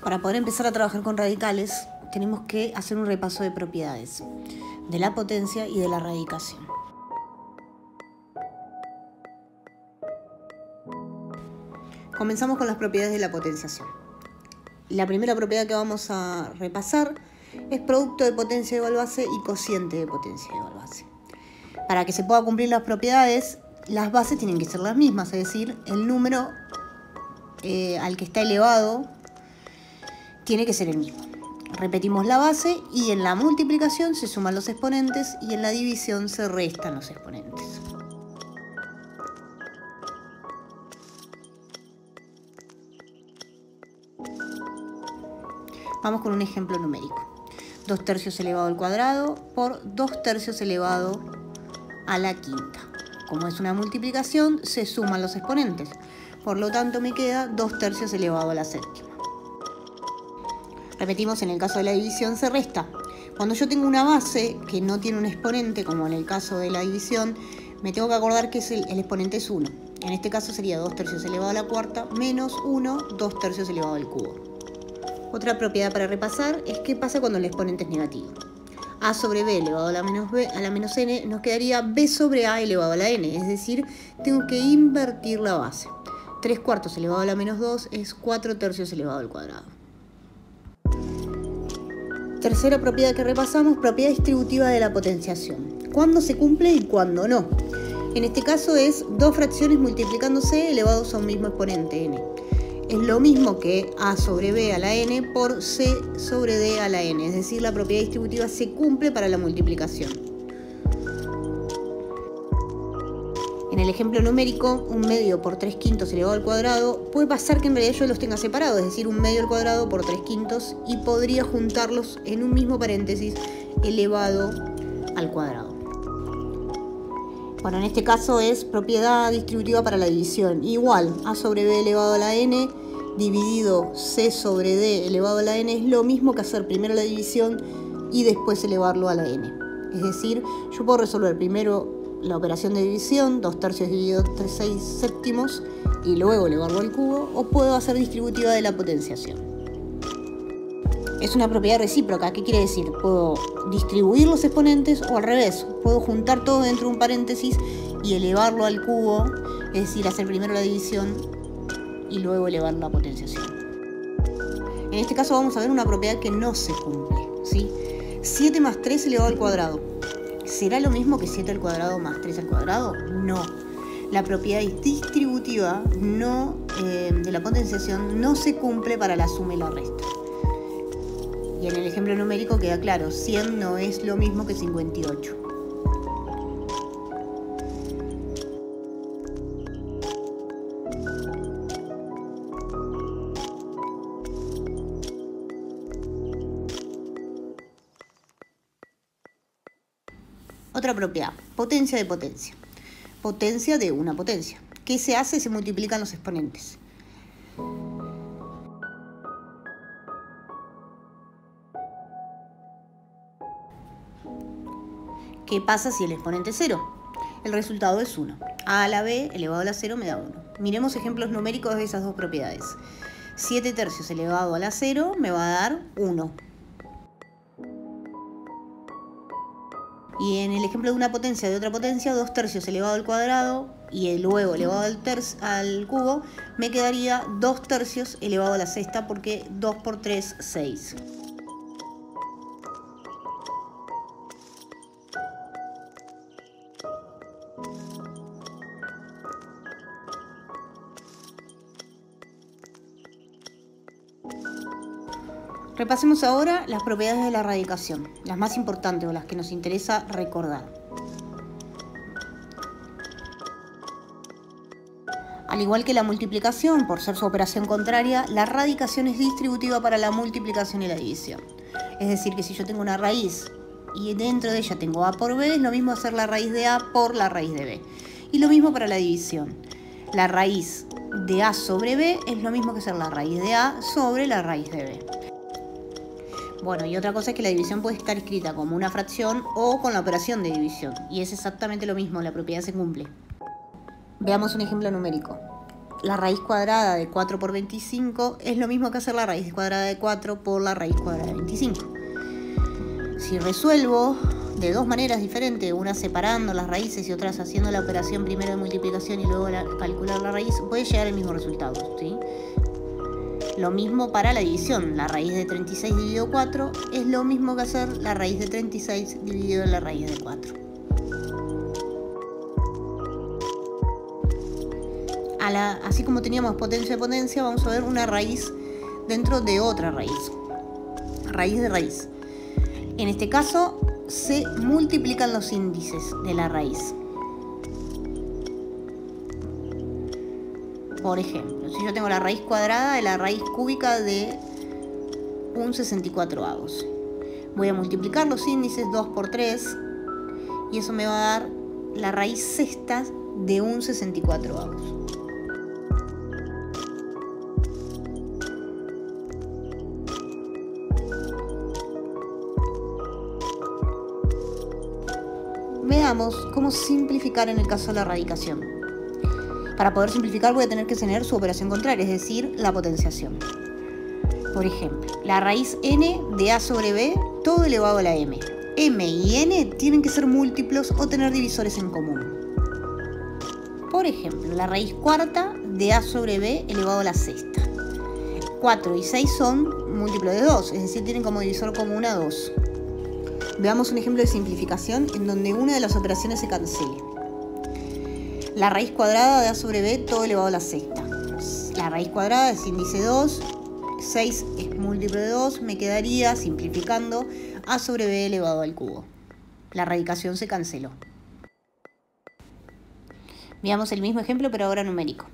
Para poder empezar a trabajar con radicales, tenemos que hacer un repaso de propiedades de la potencia y de la radicación. Comenzamos con las propiedades de la potenciación. La primera propiedad que vamos a repasar es producto de potencia igual base y cociente de potencia igual base. Para que se pueda cumplir las propiedades, las bases tienen que ser las mismas, es decir, el número al que está elevado tiene que ser el mismo. Repetimos la base y en la multiplicación se suman los exponentes y en la división se restan los exponentes. Vamos con un ejemplo numérico. 2 tercios elevado al cuadrado por 2 tercios elevado a la quinta. Como es una multiplicación, se suman los exponentes. Por lo tanto, me queda 2 tercios elevado a la séptima. Repetimos, en el caso de la división se resta. Cuando yo tengo una base que no tiene un exponente, como en el caso de la división, me tengo que acordar que el exponente es 1. En este caso sería 2 tercios elevado a la cuarta menos 1, 2 tercios elevado al cubo. Otra propiedad para repasar es qué pasa cuando el exponente es negativo. A sobre b elevado a la menos n nos quedaría b sobre a elevado a la n, es decir, tengo que invertir la base. 3 cuartos elevado a la menos 2 es 4 tercios elevado al cuadrado. Tercera propiedad que repasamos, propiedad distributiva de la potenciación. ¿Cuándo se cumple y cuándo no? En este caso es dos fracciones multiplicándose elevados a un mismo exponente n. Es lo mismo que a sobre b a la n por c sobre d a la n, es decir, la propiedad distributiva se cumple para la multiplicación. En el ejemplo numérico, un medio por 3 quintos elevado al cuadrado, puede pasar que en realidad yo los tenga separados, es decir, un medio al cuadrado por 3 quintos, y podría juntarlos en un mismo paréntesis elevado al cuadrado. Bueno, en este caso es propiedad distributiva para la división. Igual, a sobre b elevado a la n dividido c sobre d elevado a la n es lo mismo que hacer primero la división y después elevarlo a la n. Es decir, yo puedo resolver primero la operación de división, 2 tercios dividido 6 séptimos, y luego elevarlo al cubo, o puedo hacer distributiva de la potenciación. Es una propiedad recíproca. ¿Qué quiere decir? Puedo distribuir los exponentes o al revés. Puedo juntar todo dentro de un paréntesis y elevarlo al cubo, es decir, hacer primero la división y luego elevar la potenciación. En este caso vamos a ver una propiedad que no se cumple, ¿sí? 7 más 3 elevado al cuadrado. ¿Será lo mismo que 7 al cuadrado más 3 al cuadrado? No. La propiedad distributiva de la potenciación no se cumple para la suma y la resta. Y en el ejemplo numérico queda claro, 100 no es lo mismo que 58. Otra propiedad, potencia de potencia. Potencia de una potencia. ¿Qué se hace? Se multiplican los exponentes. ¿Qué pasa si el exponente es 0? El resultado es 1. A a la b elevado a la 0 me da 1. Miremos ejemplos numéricos de esas dos propiedades. 7 tercios elevado a la 0 me va a dar 1. Y en el ejemplo de una potencia de otra potencia, 2 tercios elevado al cuadrado y luego elevado al cubo, me quedaría 2 tercios elevado a la sexta, porque 2 por 3, 6. Repasemos ahora las propiedades de la radicación, las más importantes o las que nos interesa recordar. Al igual que la multiplicación, por ser su operación contraria, la radicación es distributiva para la multiplicación y la división. Es decir, que si yo tengo una raíz y dentro de ella tengo a por b, es lo mismo hacer la raíz de a por la raíz de b. Y lo mismo para la división. La raíz de a sobre b es lo mismo que hacer la raíz de a sobre la raíz de b. Bueno, y otra cosa es que la división puede estar escrita como una fracción o con la operación de división. Y es exactamente lo mismo, la propiedad se cumple. Veamos un ejemplo numérico. la raíz cuadrada de 4 por 25 es lo mismo que hacer la raíz cuadrada de 4 por la raíz cuadrada de 25. Si resuelvo de dos maneras diferentes, una separando las raíces y otras haciendo la operación primero de multiplicación y luego calcular la raíz, puede llegar al mismo resultado, ¿sí? Lo mismo para la división. La raíz de 36 dividido 4 es lo mismo que hacer la raíz de 36 dividido en la raíz de 4. Así como teníamos potencia de potencia, vamos a ver una raíz dentro de otra raíz. Raíz de raíz. En este caso se multiplican los índices de la raíz. Por ejemplo, si yo tengo la raíz cuadrada de la raíz cúbica de un 64avos, voy a multiplicar los índices 2 por 3 y eso me va a dar la raíz sexta de un 64avos. Veamos cómo simplificar en el caso de la radicación. Para poder simplificar voy a tener que tener su operación contraria, es decir, la potenciación. Por ejemplo, la raíz n de a sobre b, todo elevado a la m. M y n tienen que ser múltiplos o tener divisores en común. Por ejemplo, la raíz cuarta de a sobre b elevado a la sexta. 4 y 6 son múltiplos de 2, es decir, tienen como divisor común a 2. Veamos un ejemplo de simplificación en donde una de las operaciones se cancele. La raíz cuadrada de a sobre b, todo elevado a la sexta. La raíz cuadrada es índice 2, 6 es múltiplo de 2, me quedaría, simplificando, a sobre b elevado al cubo. La radicación se canceló. Veamos el mismo ejemplo, pero ahora numérico.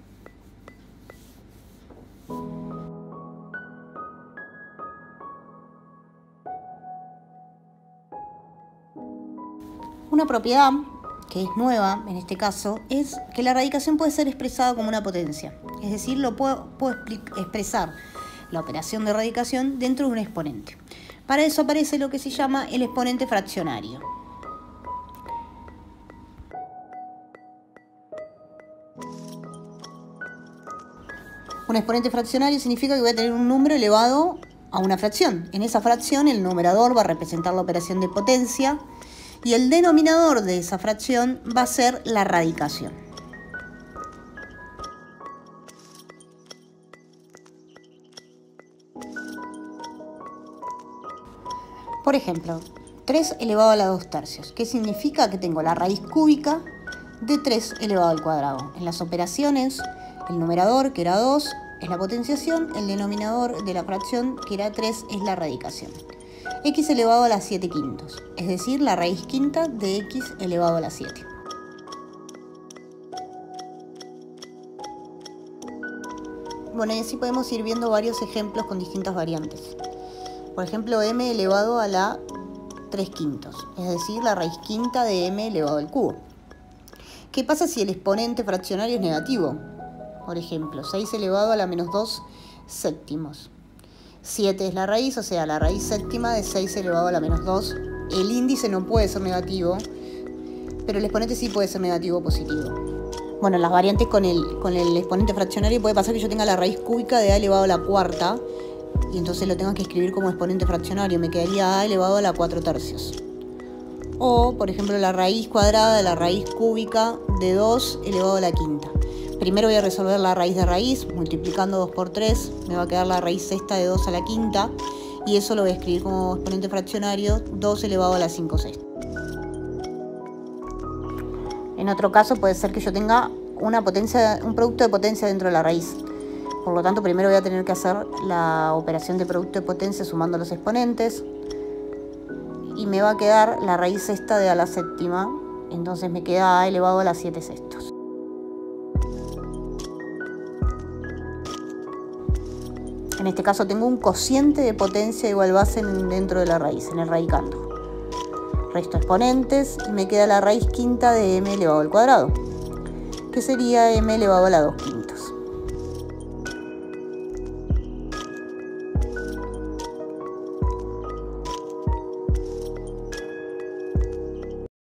Una propiedad que es nueva en este caso es que la radicación puede ser expresada como una potencia. Es decir, puedo expresar la operación de radicación dentro de un exponente. Para eso aparece lo que se llama el exponente fraccionario. Un exponente fraccionario significa que voy a tener un número elevado a una fracción. En esa fracción el numerador va a representar la operación de potencia y el denominador de esa fracción va a ser la radicación. Por ejemplo, 3 elevado a la 2 tercios, que significa que tengo la raíz cúbica de 3 elevado al cuadrado. En las operaciones, el numerador, que era 2, es la potenciación, el denominador de la fracción, que era 3, es la radicación. X elevado a la 7 quintos, es decir, la raíz quinta de x elevado a la 7. Bueno, y así podemos ir viendo varios ejemplos con distintas variantes. Por ejemplo, m elevado a la 3 quintos, es decir, la raíz quinta de m elevado al cubo. ¿Qué pasa si el exponente fraccionario es negativo? Por ejemplo, 6 elevado a la menos 2 séptimos. 7 es la raíz, o sea, la raíz séptima de 6 elevado a la menos 2. El índice no puede ser negativo, pero el exponente sí puede ser negativo o positivo. Bueno, las variantes con el exponente fraccionario puede pasar que yo tenga la raíz cúbica de a elevado a la cuarta y entonces lo tengo que escribir como exponente fraccionario. Me quedaría a elevado a la 4 tercios. O, por ejemplo, la raíz cuadrada de la raíz cúbica de 2 elevado a la quinta. Primero voy a resolver la raíz de raíz, multiplicando 2 por 3, me va a quedar la raíz sexta de 2 a la quinta, y eso lo voy a escribir como exponente fraccionario, 2 elevado a la 5 sexta. En otro caso puede ser que yo tenga un producto de potencia dentro de la raíz. Por lo tanto, primero voy a tener que hacer la operación de producto de potencia sumando los exponentes, y me va a quedar la raíz sexta de a la séptima, entonces me queda a elevado a la 7 sextos. En este caso tengo un cociente de potencia igual base dentro de la raíz, en el radicando. Resto exponentes y me queda la raíz quinta de m elevado al cuadrado, que sería m elevado a la 2 quintos.